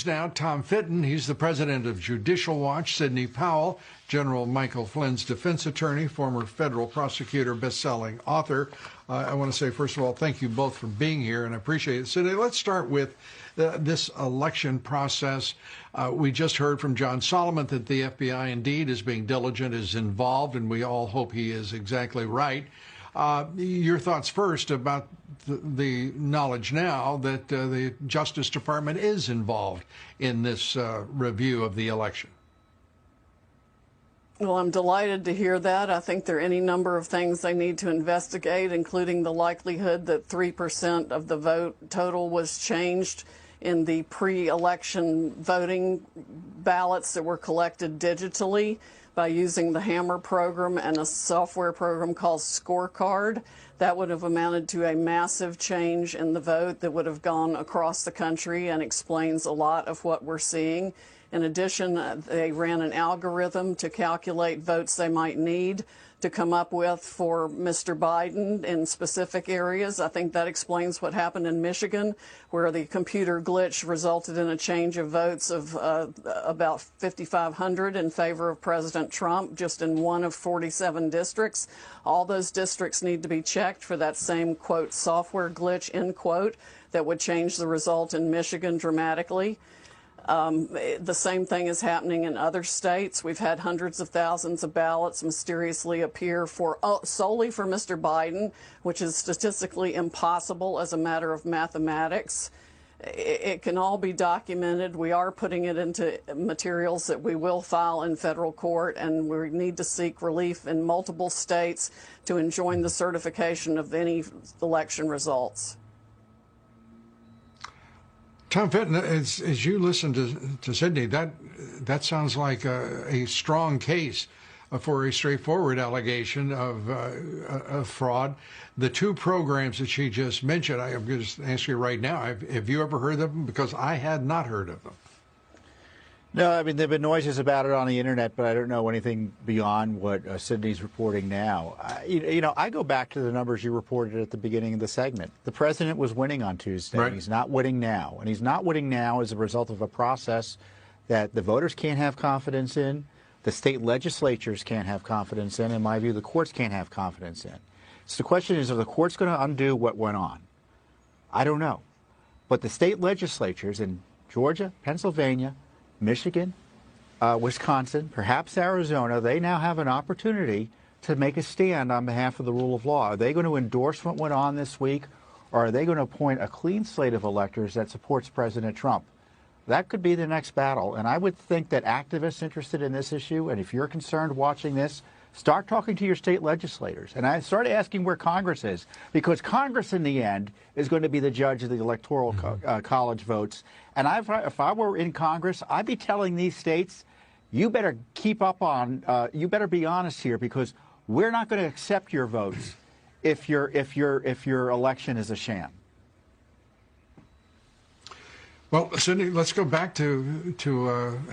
Now, Tom Fitton, he's the president of Judicial Watch. Sidney Powell, General Michael Flynn's defense attorney, former federal prosecutor, best-selling author. I want to say, first of all, thank you both for being here, and I appreciate it. Sidney, let's start with this election process. We just heard from John Solomon that the FBI indeed is being diligent, is involved, and we all hope he is exactly right. Your thoughts first about the knowledge now that the Justice Department is involved in this review of the election. Well, I'm delighted to hear that. I think there are any number of things they need to investigate, including the likelihood that 3% of the vote total was changed in the pre-election voting ballots that were collected digitally by using the Hammer program and a software program called Scorecard. That would have amounted to a massive change in the vote that would have gone across the country and explains a lot of what we're seeing. In addition, they ran an algorithm to calculate votes they might need to come up with for Mr. Biden in specific areas. I think that explains what happened in Michigan, where the computer glitch resulted in a change of votes of about 5,500 in favor of President Trump, just in one of 47 districts. All those districts need to be checked for that same, quote, software glitch, end quote, that would change the result in Michigan dramatically. The same thing is happening in other states. We've had hundreds of thousands of ballots mysteriously appear solely for Mr. Biden, which is statistically impossible as a matter of mathematics. It can all be documented. We are putting it into materials that we will file in federal court, and we need to seek relief in multiple states to enjoin the certification of any election results. Tom Fitton, as you listen to Sidney, that sounds like a strong case for a straightforward allegation of fraud. The two programs that she just mentioned, I'm going to ask you right now, have you ever heard of them? Because I had not heard of them. No, I mean, there have been noises about it on the internet, but I don't know anything beyond what Sidney's reporting now. I go back to the numbers you reported at the beginning of the segment. The president was winning on Tuesday. Right. He's not winning now. And he's not winning now as a result of a process that the voters can't have confidence in, the state legislatures can't have confidence in, in my view, the courts can't have confidence in. So the question is, are the courts going to undo what went on? I don't know. But the state legislatures in Georgia, Pennsylvania, Michigan, Wisconsin, perhaps Arizona, they now have an opportunity to make a stand on behalf of the rule of law. Are they going to endorse what went on this week, or are they going to appoint a clean slate of electors that supports President Trump? That could be the next battle. And I would think that activists interested in this issue, and if you're concerned watching this, start talking to your state legislators. And I started asking where Congress is, because Congress, in the end, is going to be the judge of the Electoral College votes. And if I were in Congress, I'd be telling these states, you better keep up on, you better be honest here, because we're not going to accept your votes if your election is a sham. Well, Sidney, let's go back to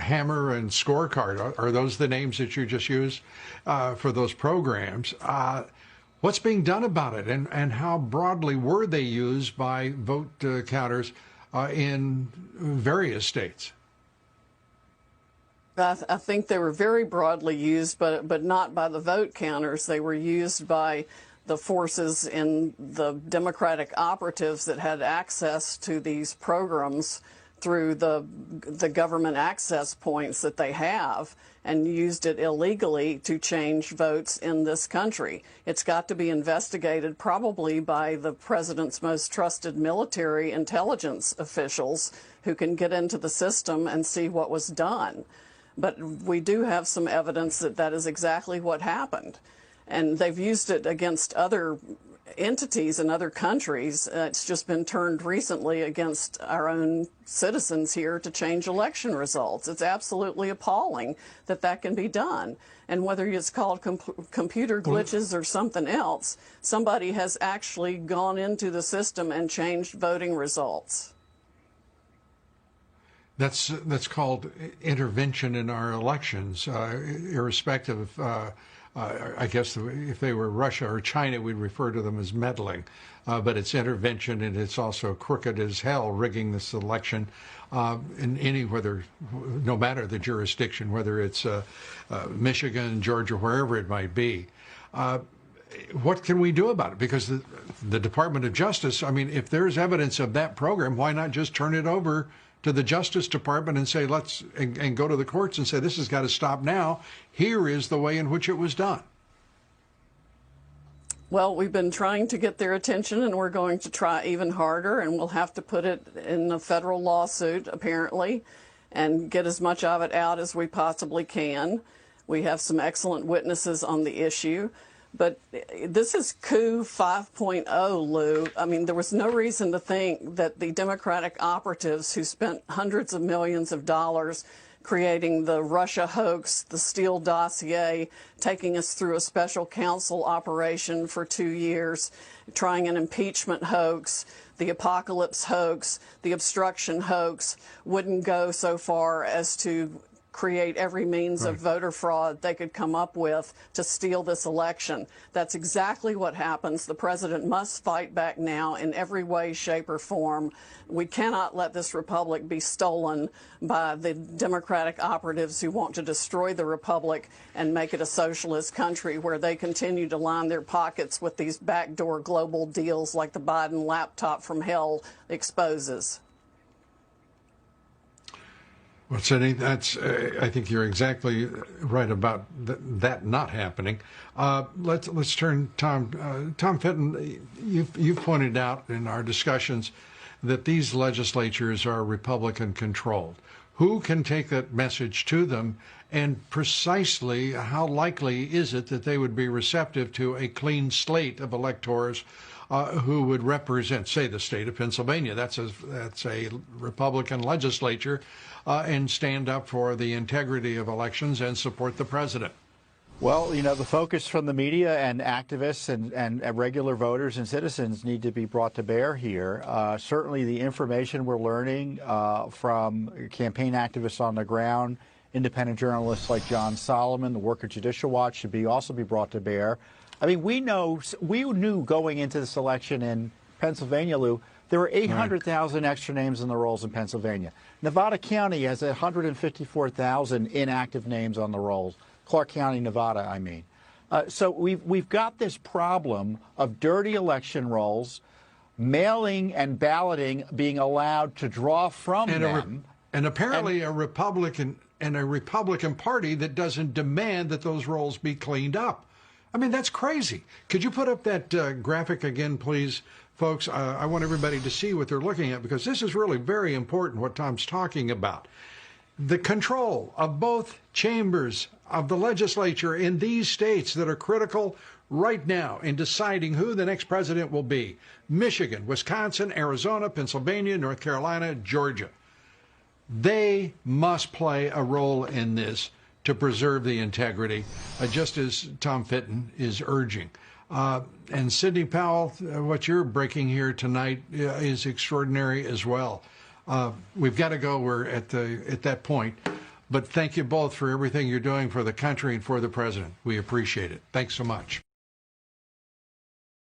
Hammer and Scorecard. Are those the names that you just used for those programs? What's being done about it, and how broadly were they used by vote counters in various states? I think they were very broadly used, but not by the vote counters. They were used by the forces in the Democratic operatives that had access to these programs through the government access points that they have, and used it illegally to change votes in this country. It's got to be investigated probably by the president's most trusted military intelligence officials who can get into the system and see what was done. But we do have some evidence that that is exactly what happened. And they've used it against other entities in other countries. It's just been turned recently against our own citizens here to change election results. It's absolutely appalling that that can be done. And whether it's called computer glitches or something else, somebody has actually gone into the system and changed voting results. That's called intervention in our elections, irrespective I guess if they were Russia or China, we'd refer to them as meddling. But it's intervention, and it's also crooked as hell, rigging this election no matter the jurisdiction, whether it's Michigan, Georgia, wherever it might be. What can we do about it? Because the Department of Justice, I mean, if there's evidence of that program, why not just turn it over to the Justice Department and say, and go to the courts and say, this has got to stop now. Here is the way in which it was done. Well, we've been trying to get their attention, and we're going to try even harder, and we'll have to put it in a federal lawsuit, apparently, and get as much of it out as we possibly can. We have some excellent witnesses on the issue. But this is coup 5.0, Lou. I mean, there was no reason to think that the Democratic operatives who spent hundreds of millions of dollars creating the Russia hoax, the Steele dossier, taking us through a special counsel operation for 2 years, trying an impeachment hoax, the apocalypse hoax, the obstruction hoax, wouldn't go so far as to create every means of voter fraud they could come up with to steal this election. That's exactly what happens. The president must fight back now in every way, shape, or form. We cannot let this republic be stolen by the Democratic operatives who want to destroy the republic and make it a socialist country where they continue to line their pockets with these backdoor global deals like the Biden laptop from hell exposes. Well, Sidney, I think you're exactly right about that not happening. Let's turn, Tom Fitton. You've pointed out in our discussions that these legislatures are Republican controlled. Who can take that message to them, and precisely how likely is it that they would be receptive to a clean slate of electors who would represent, say, the state of Pennsylvania? That's a Republican legislature, and stand up for the integrity of elections and support the president. Well, you know, the focus from the media and activists and regular voters and citizens need to be brought to bear here. Certainly the information we're learning from campaign activists on the ground, independent journalists like John Solomon, the work of Judicial Watch should also be brought to bear. I mean, we knew going into this election in Pennsylvania, Lou, there were 800,000 extra names in the rolls in Pennsylvania. Nevada County has 154,000 inactive names on the rolls. Clark County, Nevada, I mean. So we've got this problem of dirty election rolls, mailing and balloting being allowed to draw from them. And apparently a Republican Party that doesn't demand that those rolls be cleaned up. I mean, that's crazy. Could you put up that graphic again, please, folks? I want everybody to see what they're looking at, because this is really very important, what Tom's talking about. The control of both chambers of the legislature in these states that are critical right now in deciding who the next president will be: Michigan, Wisconsin, Arizona, Pennsylvania, North Carolina, Georgia. They must play a role in this to preserve the integrity, just as Tom Fitton is urging. And Sidney Powell, what you're breaking here tonight is extraordinary as well. We've got to go. We're at that point. But thank you both for everything you're doing for the country and for the president. We appreciate it. Thanks so much.